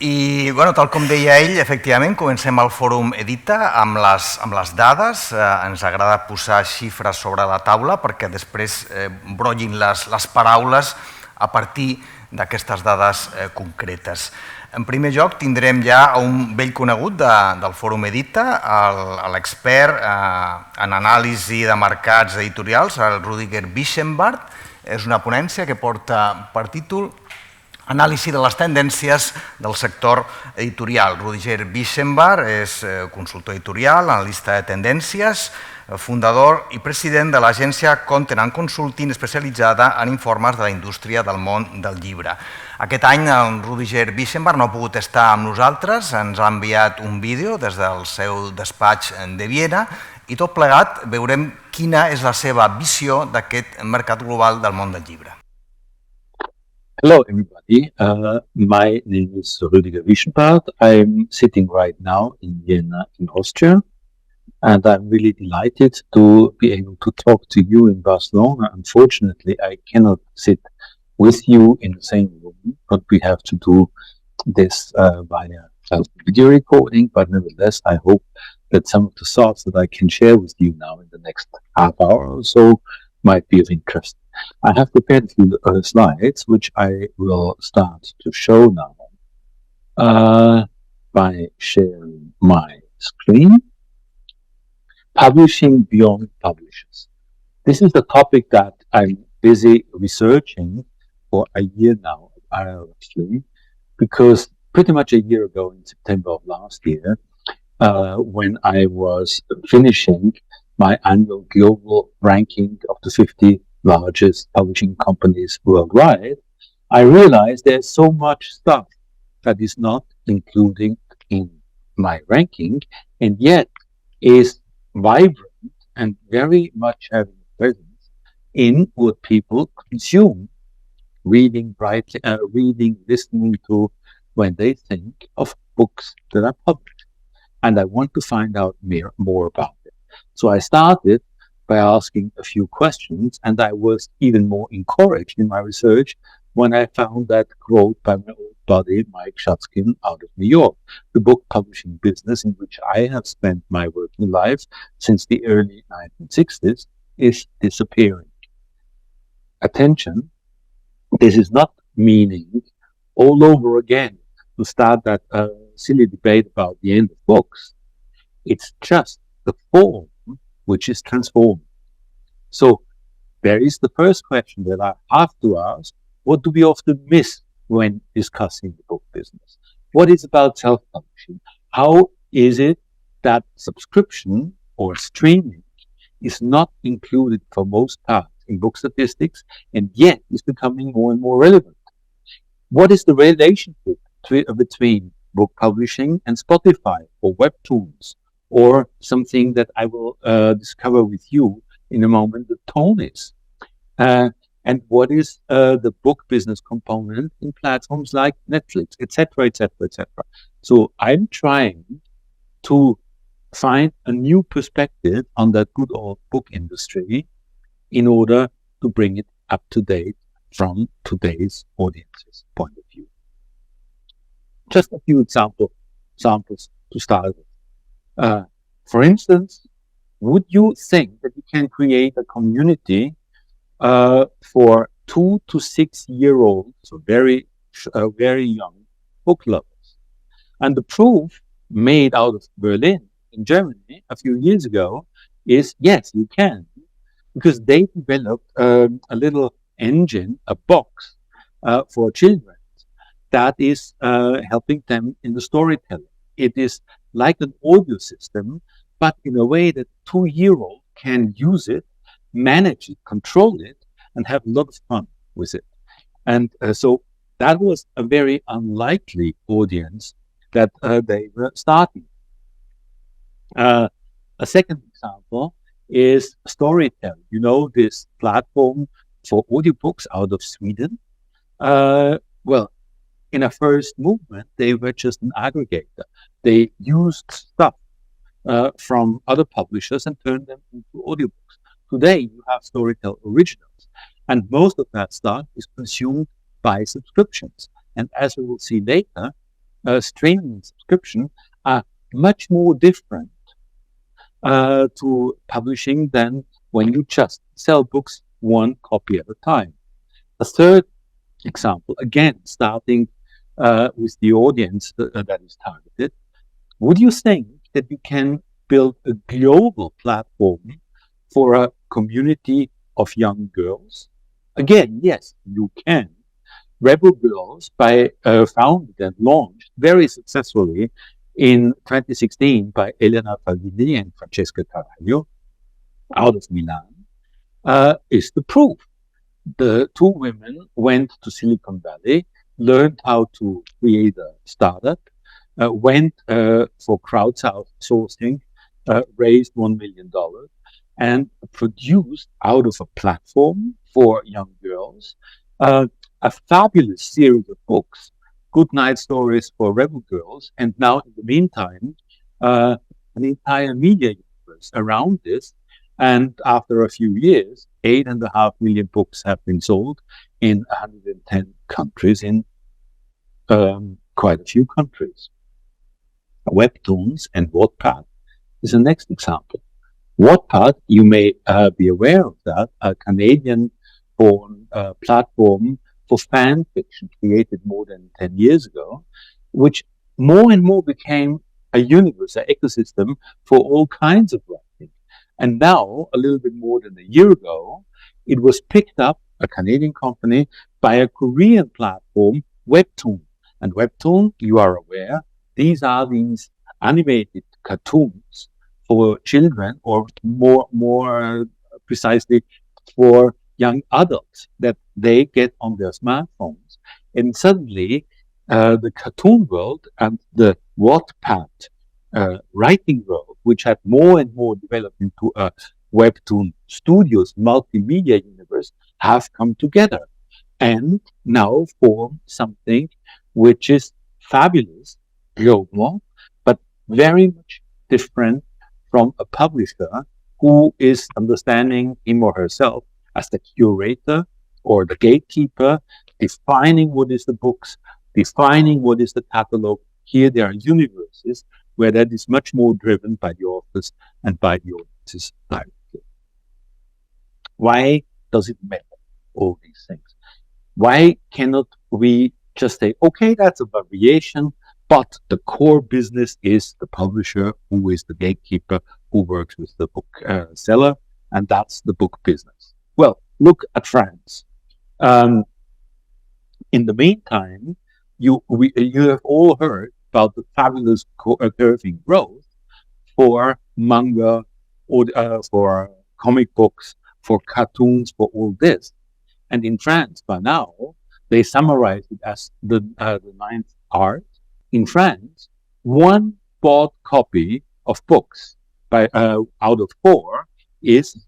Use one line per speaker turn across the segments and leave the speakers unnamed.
I, tal com deia ell, efectivament, comencem el fòrum Edita amb les dades. Ens agrada posar xifres sobre la taula perquè després brollin les paraules a partir d'aquestes dades concretes. En primer lloc, tindrem ja un vell conegut del fòrum Edita, l'expert en anàlisi de mercats editorials, el Rüdiger Wischenbart. És una ponència que porta per títol Análisis de les tendències del sector editorial. Rüdiger Wischenbart és consultor editorial, analista de tendències, fundador i president de l'agència Content & Consulting especialitzada en informes de la indústria del món del llibre. Aquest any el Rüdiger Wischenbart no ha pogut estar amb nosaltres, ens ha enviat un vídeo des del seu despatx de Viena i tot plegat veurem quina és la seva visió d'aquest mercat global del món del llibre.
Hello, everybody. My name is Rüdiger Wischenbart. I'm sitting right now in Vienna, in Austria, and I'm really delighted to be able to talk to you in Barcelona. Unfortunately, I cannot sit with you in the same room, but we have to do this via video recording. But nevertheless, I hope that some of the thoughts that I can share with you now in the next half hour or so might be of interest. I have prepared a few slides, which I will start to show now by sharing my screen. Publishing beyond publishers. This is a topic that I'm busy researching for a year now, actually, because pretty much a year ago in September of last year, when I was finishing my annual global ranking of the 50 largest publishing companies worldwide, I realized there's so much stuff that is not included in my ranking and yet is vibrant and very much having a presence in what people consume, reading, listening to when they think of books that are published. And I want to find out more about it. So I started by asking a few questions, and I was even more encouraged in my research when I found that quote by my old buddy Mike Schutzkin out of New York. The book publishing business in which I have spent my working life since the early 1960s is disappearing. Attention, this is not meaning all over again to start that silly debate about the end of books. It's just the form which is transformed. So there is the first question that I have to ask: what do we often miss when discussing the book business? What is about self-publishing? How is it that subscription or streaming is not included for most parts in book statistics and yet is becoming more and more relevant? What is the relationship between book publishing and Spotify or webtoons, or something that I will discover with you in a moment, the Tonys? And what is the book business component in platforms like Netflix, etc., etc., etc. So I'm trying to find a new perspective on that good old book industry in order to bring it up to date from today's audience's point of view. Just a few examples to start with. For instance, would you think that you can create a community for 2 to 6 year olds, so very young book lovers? And the proof made out of Berlin in Germany a few years ago is yes, you can, because they developed a little engine, a box for children that is helping them in the storytelling. It is like an audio system, but in a way that 2-year-old can use it, manage it, control it, and have a lot of fun with it. And so that was a very unlikely audience that they were starting. A second example is Storytel. You know, this platform for audiobooks out of Sweden. Well, in a first movement, they were just an aggregator. They used stuff from other publishers and turned them into audiobooks. Today, you have Storytel Originals, and most of that stuff is consumed by subscriptions. And as we will see later, streaming subscription are much more different to publishing than when you just sell books one copy at a time. A third example, again, starting with the audience that is targeted, would you think that you can build a global platform for a community of young girls? Again, yes, you can. Rebel Girls founded and launched very successfully in 2016 by Elena Favini and Francesca Carvalho out of Milan, is the proof. The two women went to Silicon Valley, learned how to create a startup, went for crowdsourcing, raised $1 million, and produced out of a platform for young girls a fabulous series of books, Good Night Stories for Rebel Girls, and now in the meantime, an entire media universe around this. And after a few years, 8.5 million books have been sold in 110 countries in quite a few countries. Webtoons and Wattpad is the next example. Wattpad, you may be aware of that, a Canadian-born platform for fan fiction created more than 10 years ago, which more and more became a universe, an ecosystem for all kinds of writing. And now, a little bit more than a year ago, it was picked up, a Canadian company, by a Korean platform, Webtoon. And Webtoon, you are aware, these are these animated cartoons for children, or more precisely for young adults, that they get on their smartphones. And suddenly, the cartoon world and the Wattpad writing world, which had more and more developed into a Webtoon Studios multimedia universe, have come together and now form something which is fabulous, global, but very much different from a publisher who is understanding him or herself as the curator or the gatekeeper, defining what is the books, defining what is the catalog. Here there are universes where that is much more driven by the authors and by the audiences directly. Why does it matter, all these things? Why cannot we just say, okay, that's a variation, but the core business is the publisher, who is the gatekeeper, who works with the book seller, and that's the book business. Well, look at France. In the meantime, you have all heard about the fabulous curving growth for manga, or for comic books, for cartoons, for all this. And in France, by now, they summarize it as the ninth art. In France, one bought copy of books by out of 4 is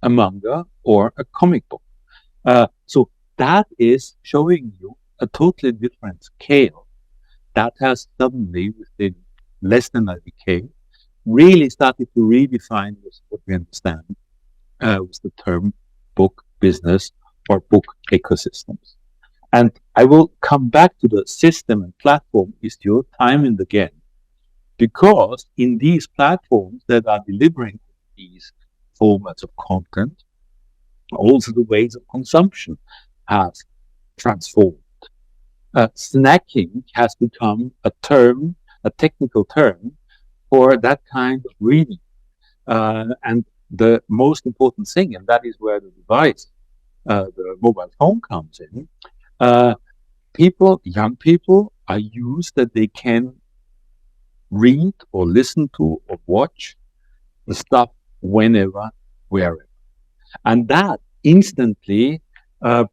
a manga or a comic book. So that is showing you a totally different scale that has suddenly, within less than a decade, really started to redefine what we understand with the term book business or book ecosystems. And I will come back to the system and platform issue time and again, because in these platforms that are delivering these formats of content, also the ways of consumption have transformed. Snacking has become a term, a technical term for that kind of reading. And the most important thing, and that is where the device, the mobile phone comes in, young people are used that they can read or listen to or watch the stuff whenever, wherever. And that instantly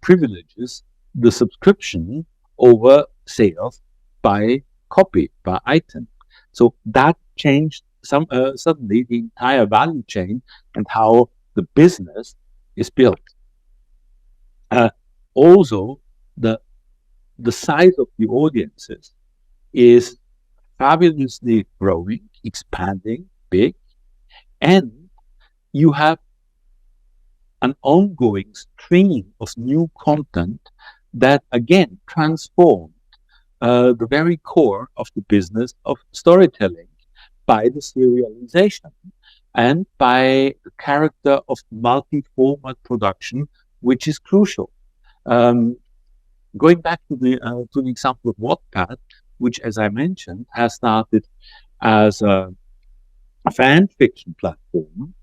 privileges the subscription over sales by copy, by item. So that changed suddenly the entire value chain and how the business is built. Also, the size of the audiences is fabulously growing, expanding, big, and you have an ongoing stream of new content that again transformed the very core of the business of storytelling by the serialization and by the character of multi-format production, which is crucial. Going back to the example of Wattpad, which, as I mentioned, has started as a fan fiction platform,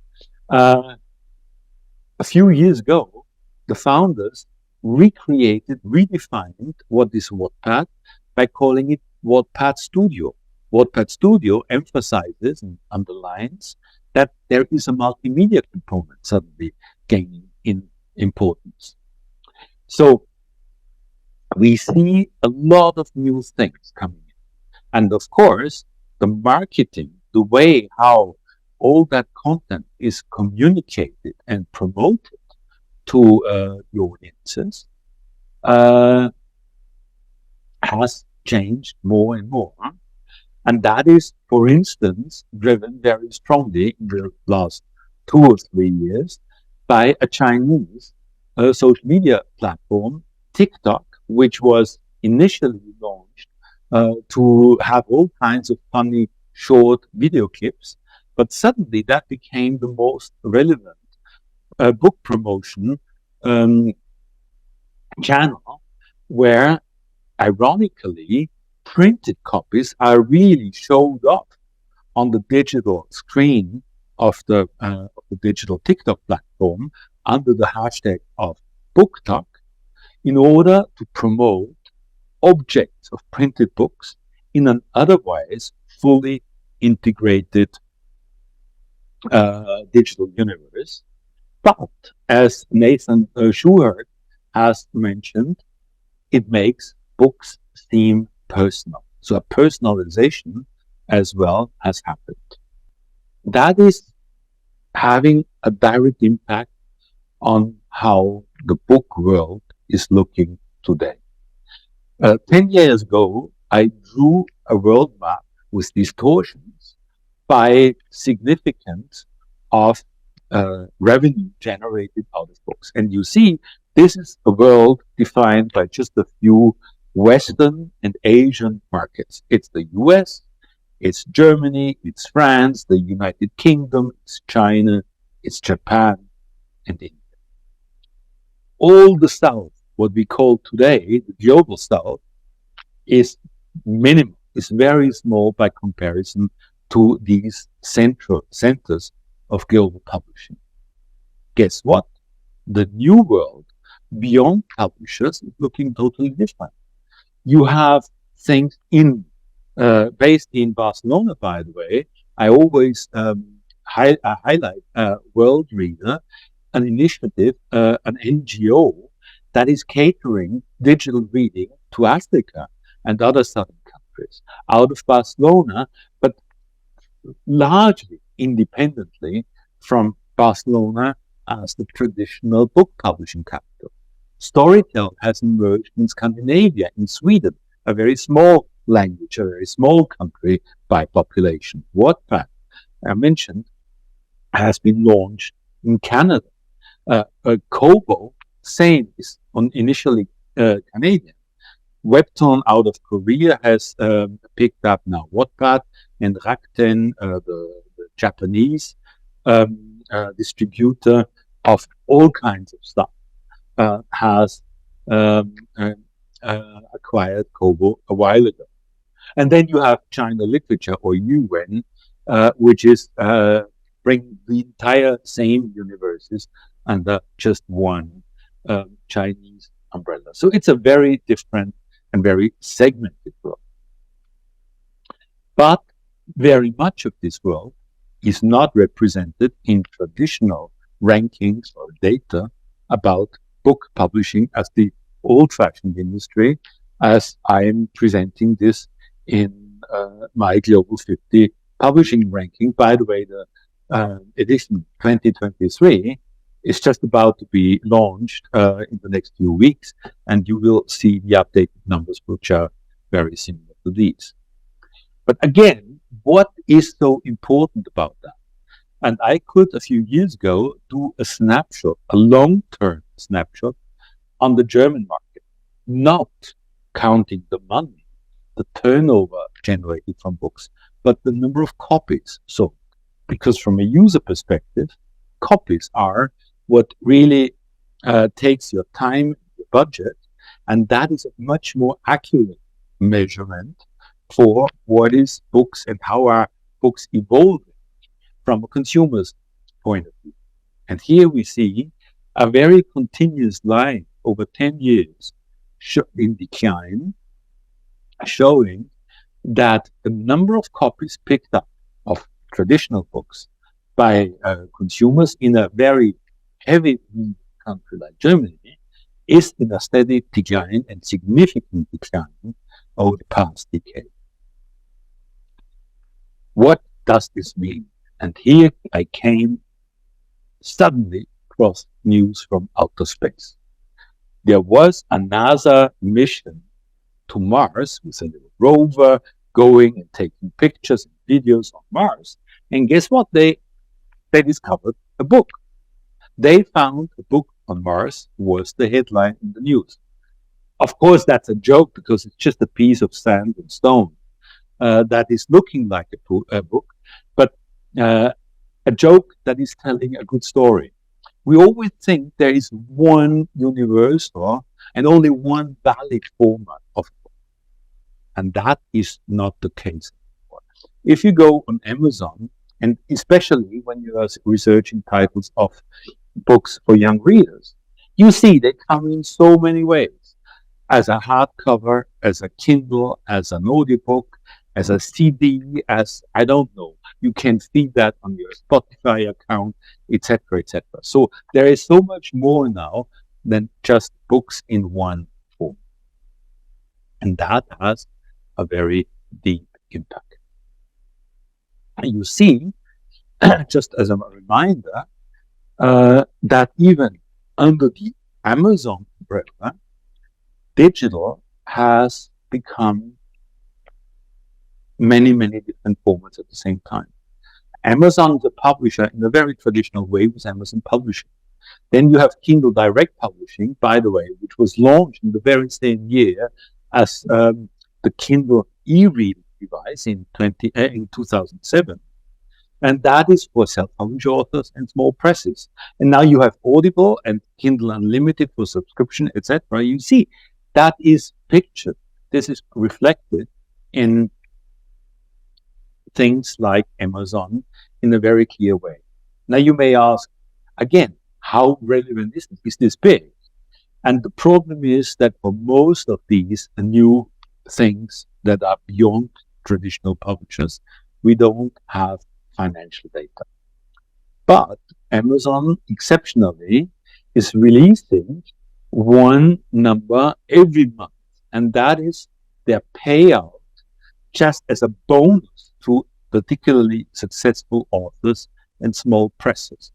a few years ago, the founders redefined what is Wattpad by calling it Wattpad Studio. Wattpad Studio emphasizes and underlines that there is a multimedia component suddenly gaining in importance. So we see a lot of new things coming in. And of course, the marketing, the way how all that content is communicated and promoted to the audiences has changed more and more. And that is, for instance, driven very strongly in the last 2 or 3 years by a Chinese social media platform, TikTok, which was initially launched to have all kinds of funny short video clips, but suddenly that became the most relevant book promotion channel, where ironically printed copies are really showed up on the digital screen of the digital TikTok platform under the hashtag of BookTok, in order to promote objects of printed books in an otherwise fully integrated digital universe. But as Nathan Schuhart has mentioned, it makes books seem personal. So a personalization as well has happened. That is having a direct impact on how the book world is looking today. 10 years ago, I drew a world map with distortions by significance of revenue generated out of books. And you see, this is a world defined by just a few Western and Asian markets. It's the US, it's Germany, it's France, the United Kingdom, it's China, it's Japan, and India. All the South, what we call today the global South, is minimal, is very small by comparison to these centers of global publishing. Guess what? The new world beyond publishers is looking totally different. You have things based in Barcelona, by the way. I always highlight World Reader, an initiative, an NGO that is catering digital reading to Africa and other southern countries out of Barcelona, but largely independently from Barcelona as the traditional book publishing capital. Storytel has emerged in Scandinavia, in Sweden, a very small language, a very small country by population. Wattpad, I mentioned, has been launched in Canada. Kobo, same, is initially Canadian. Webtoon out of Korea has picked up now Wattpad, and Rakuten, the Japanese distributor of all kinds of stuff, has acquired Kobo a while ago. And then you have China Literature, or Yuan, which is bring the entire same universes under just one Chinese umbrella. So it's a very different and very segmented world. But very much of this world is not represented in traditional rankings or data about book publishing as the old-fashioned industry, as I am presenting this in my Global 50 publishing ranking. By the way, the edition 2023 is just about to be launched in the next few weeks, and you will see the updated numbers, which are very similar to these. But again, what is so important about that? And I could, a few years ago, do a snapshot, a long-term snapshot on the German market, not counting the money, the turnover generated from books, but the number of copies sold. Because from a user perspective, copies are what really takes your time, your budget, and that is a much more accurate measurement for what is books and how are books evolving from a consumer's point of view. And here we see a very continuous line over 10 years in decline, showing that the number of copies picked up of traditional books by consumers in a very heavy country like Germany is in a steady decline and significant decline over the past decade. What does this mean? And here I came suddenly across news from outer space. There was a NASA mission to Mars with a little rover going and taking pictures and videos on Mars. And guess what? They discovered a book. They found a book on Mars was the headline in the news. Of course, that's a joke because it's just a piece of sand and stone that is looking like a book, but a joke that is telling a good story. We always think there is one universal and only one valid format of a book, and that is not the case anymore. If you go on Amazon, and especially when you are researching titles of books for young readers, you see they come in so many ways. As a hardcover, as a Kindle, as an audiobook, as a CD, as I don't know. You can feed that on your Spotify account, etc., etc. So there is so much more now than just books in one form. And that has a very deep impact. And you see, just as a reminder, that even under the Amazon umbrella, digital has become many, many different formats at the same time. Amazon is a publisher in a very traditional way with Amazon Publishing. Then you have Kindle Direct Publishing, by the way, which was launched in the very same year as the Kindle e-reading device in 2007. And that is for self-published authors and small presses. And now you have Audible and Kindle Unlimited for subscription, etc. You see, that is pictured. This is reflected in things like Amazon in a very clear way. Now you may ask, again, how relevant is this? Is this big? And the problem is that for most of these new things that are beyond traditional publishers, we don't have financial data. But Amazon, exceptionally, is releasing one number every month, and that is their payout just as a bonus to particularly successful authors and small presses.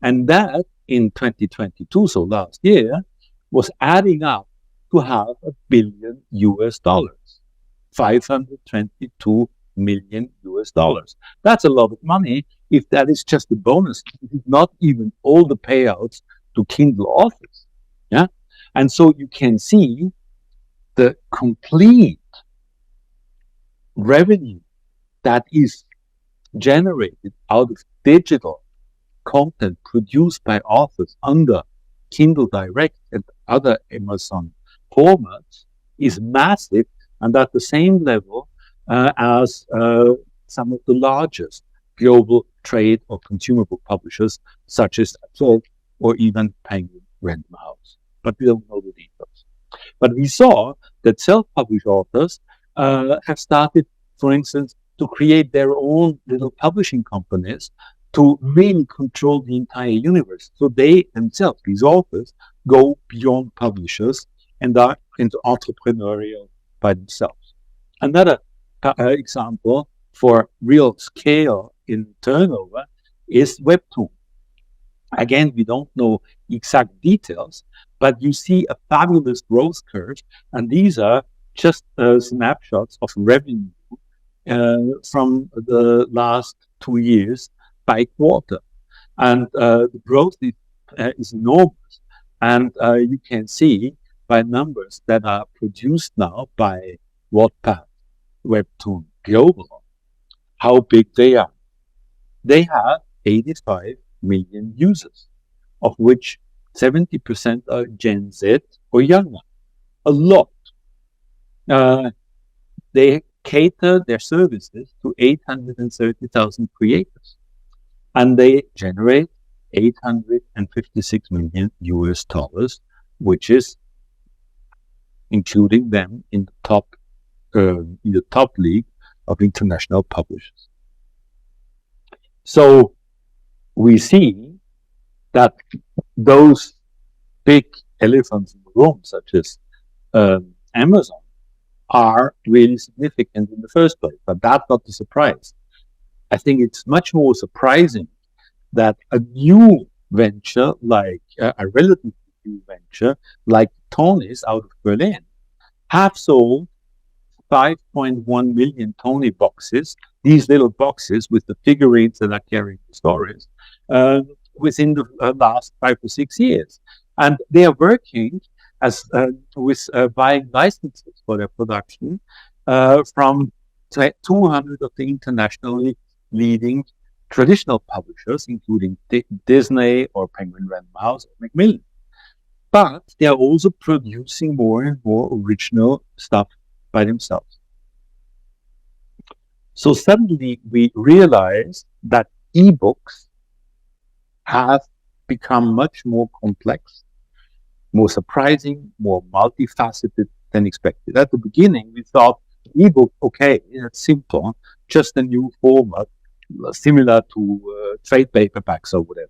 And that in 2022, so last year, was adding up to $500 million, $522 million. That's a lot of money if that is just a bonus. It is not even all the payouts to Kindle authors. Yeah. And so you can see the complete revenue that is generated out of digital content produced by authors under Kindle Direct and other Amazon formats is massive and at the same level as some of the largest global trade or consumer book publishers such as Absol or even Penguin Random House. But we don't know the details. But we saw that self-published authors have started, for instance, to create their own little publishing companies to really control the entire universe. So they themselves, these authors, go beyond publishers and are into entrepreneurial by themselves. Another example for real scale in turnover is Webtoon. Again, we don't know exact details, but you see a fabulous growth curve, and these are just snapshots of revenue from the last 2 years by quarter. And the growth is enormous. And you can see by numbers that are produced now by Wattpad Webtoon Global, how big they are. They have 85 million users, of which 70% are Gen Z or younger. A lot. They cater their services to 830,000 creators, and they generate $856 million US, which is including them in the top league of international publishers. So we see that those big elephants in the room, such as Amazon, are really significant in the first place, but that's not the surprise. I think it's much more surprising that a new venture, like a relatively new venture, like Tony's out of Berlin, have sold 5.1 million Tony boxes, these little boxes with the figurines that are carrying the stories, within the last 5 to 6 years. And they are working with buying licenses for their production from 200 of the internationally leading traditional publishers, including Disney or Penguin Random House or Macmillan. But they are also producing more and more original stuff by themselves. So suddenly we realize that ebooks have become much more complex, more surprising, more multifaceted than expected. At the beginning, we thought ebook, okay, it's simple, just a new format, similar to trade paperbacks or whatever.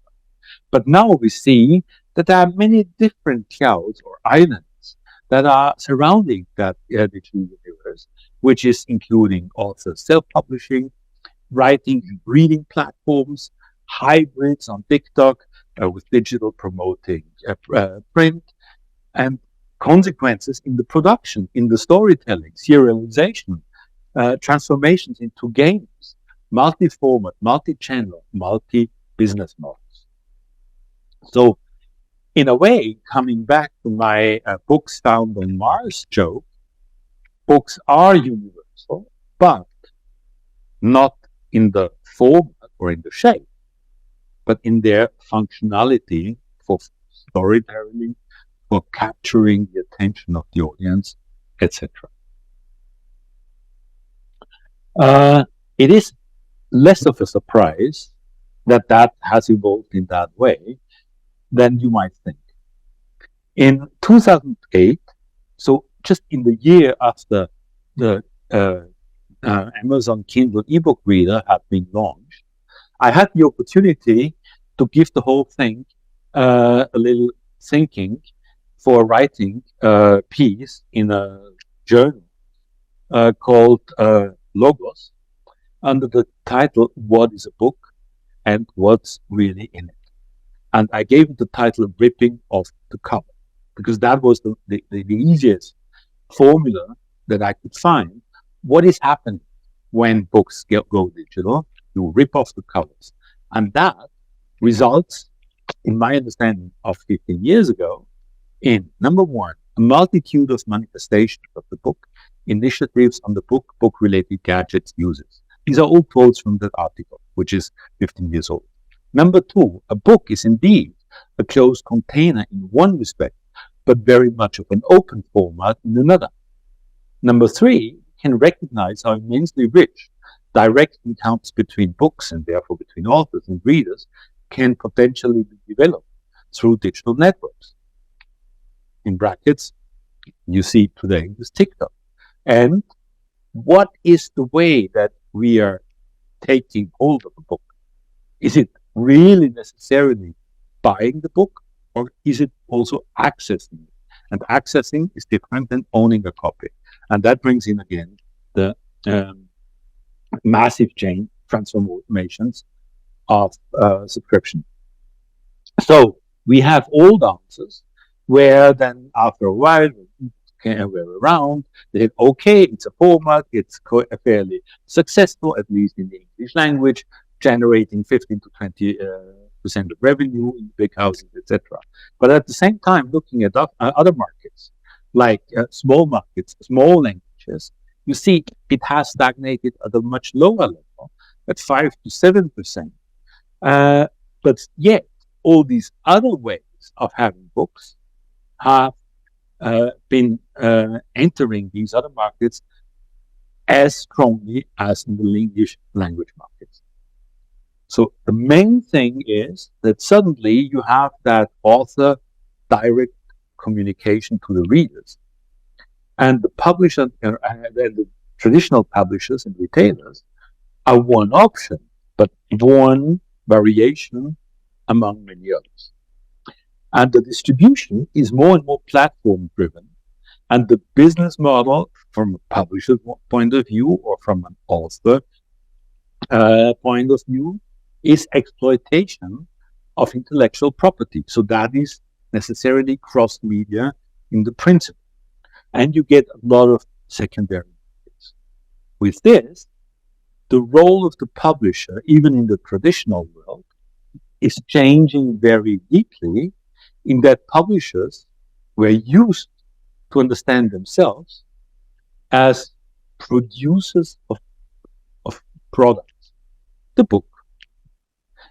But now we see that there are many different clouds or islands that are surrounding that digital universe, which is including also self-publishing, writing and reading platforms, hybrids on TikTok with digital promoting print, and consequences in the production, in the storytelling, serialization, transformations into games, multi-format, multi-channel, multi-business models. So in a way, coming back to my books found on Mars joke, books are universal, but not in the format or in the shape, but in their functionality for storytelling, for capturing the attention of the audience, etc. It is less of a surprise that has evolved in that way than you might think. In 2008, so just in the year after the Amazon Kindle ebook reader had been launched, I had the opportunity to give the whole thing a little thinking for writing a piece in a journal called Logos, under the title "What is a Book and What's Really in It?" And I gave it the title "Ripping Off the Cover," because that was the easiest formula that I could find. What is happening when books go digital? You rip off the covers. And that results, in my understanding of 15 years ago, in number one, a multitude of manifestations of the book, initiatives on the book, book-related gadgets, uses. These are all quotes from that article, which is 15 years old. Number two, a book is indeed a closed container in one respect, but very much of an open format in another. Number three, can recognize how immensely rich direct encounters between books and therefore between authors and readers can potentially be developed through digital networks. In brackets, you see today this TikTok. And what is the way that we are taking hold of a book? Is it really necessarily buying the book, or is it also accessing it? And accessing is different than owning a copy. And that brings in again the massive chain transformations of subscription. So we have old answers where then after a while we're around, they said, okay, it's a format, it's fairly successful, at least in the English language, generating 15 to 20% of revenue in big houses, etc. But at the same time, looking at other markets, like small markets, small languages, you see it has stagnated at a much lower level, at 5 to 7%. But yet, all these other ways of having books have been entering these other markets as strongly as in the English language markets. So the main thing is that suddenly you have that author direct communication to the readers. And the publisher and the traditional publishers and retailers are one option, but one variation among many others. And the distribution is more and more platform driven. And the business model from a publisher's point of view or from an author point of view is exploitation of intellectual property. So that is necessarily cross-media in the principle. And you get a lot of secondary markets. With this, the role of the publisher, even in the traditional world, is changing very deeply in that publishers were used to understand themselves as producers of products, the book.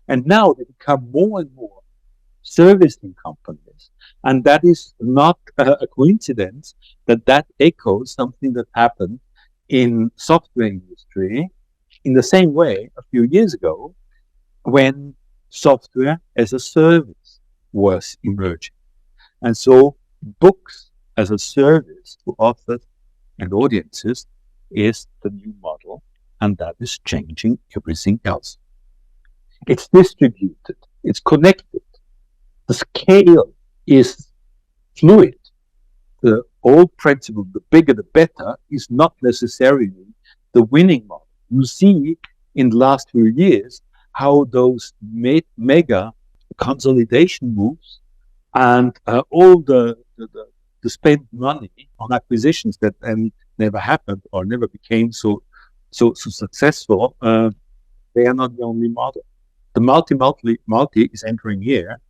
And now they become more and more servicing companies. And that is not a coincidence that echoes something that happened in software industry in the same way a few years ago when software as a service was emerging. And so books as a service to authors and audiences is the new model, and that is changing everything else. It's distributed, it's connected, the scale is fluid. The old principle, the bigger the better, is not necessarily the winning model. You see in the last few years how those mega consolidation moves and all the spent money on acquisitions that never happened or never became so successful, they are not the only model. The multi is entering here,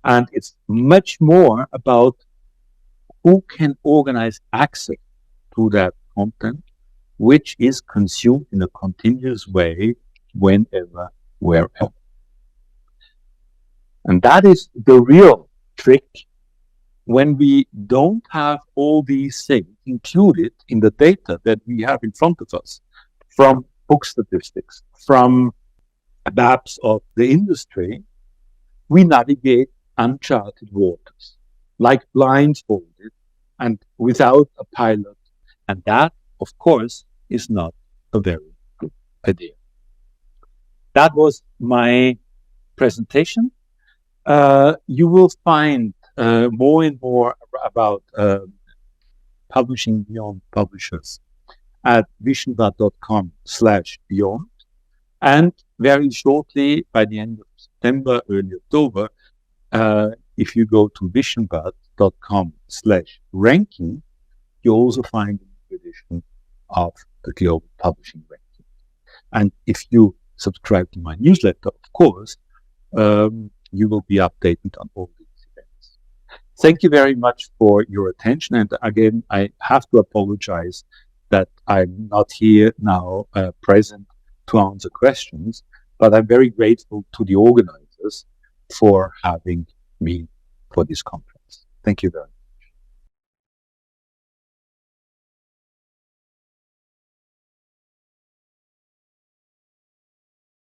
and it's much more about who can organize access to that content, which is consumed in a continuous way, whenever, wherever. And that is the real trick when we don't have all these things included in the data that we have in front of us, from book statistics, from maps of the industry. We navigate uncharted waters, like blindfolded and without a pilot. And that, of course, is not a very good idea. That was my presentation. You will find more and more about publishing beyond publishers at wischenbart.com/beyond. And very shortly, by the end of September, early October, if you go to wischenbart.com/ranking, you also find a new edition of the Global Publishing Ranking. And if you subscribe to my newsletter, of course, you will be updated on all these events. Thank you very much for your attention. And again, I have to apologize that I'm not here now present to answer questions, but I'm very grateful to the organizers for having me for this conference. Thank you very much.